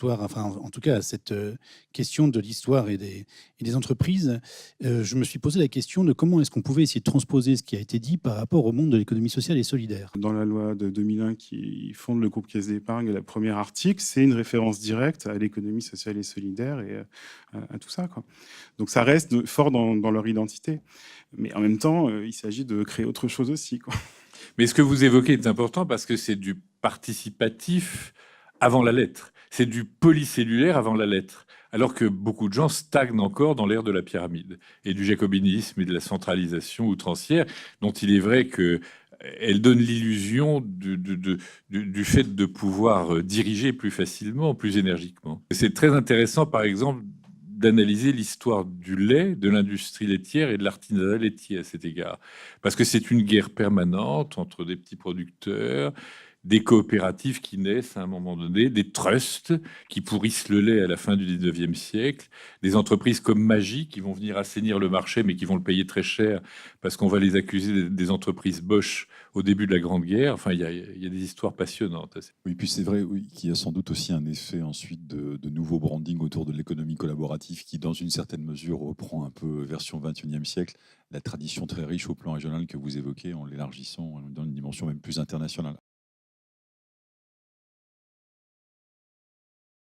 enfin, en tout cas, à cette question de l'histoire et des entreprises, je me suis posé la question de comment est-ce qu'on pouvait essayer de transposer ce qui a été dit par rapport au monde de l'économie sociale et solidaire. Dans la loi de 2001 qui fonde le groupe Caisse d'Épargne, le premier article, c'est une référence directe à l'économie sociale et solidaire et à tout ça, quoi. Donc ça reste fort dans leur identité. Mais en même temps, il s'agit de créer autre chose aussi, quoi. Mais ce que vous évoquez est important parce que c'est du participatif avant la lettre. C'est du polycellulaire avant la lettre. Alors que beaucoup de gens stagnent encore dans l'ère de la pyramide et du jacobinisme et de la centralisation outrancière, dont il est vrai que elle donne l'illusion du fait de pouvoir diriger plus facilement, plus énergiquement. C'est très intéressant, par exemple, d'analyser l'histoire du lait, de l'industrie laitière et de l'artisanat laitier à cet égard. Parce que c'est une guerre permanente entre des petits producteurs, des coopératives qui naissent à un moment donné, des trusts qui pourrissent le lait à la fin du 19e siècle, des entreprises comme Maggi qui vont venir assainir le marché mais qui vont le payer très cher parce qu'on va les accuser des entreprises Bosch au début de la Grande Guerre. Enfin, il y a des histoires passionnantes. Oui, puis c'est vrai oui, qu'il y a sans doute aussi un effet ensuite de nouveau branding autour de l'économie collaborative qui, dans une certaine mesure, reprend un peu version 21e siècle la tradition très riche au plan régional que vous évoquez en l'élargissant dans une dimension même plus internationale.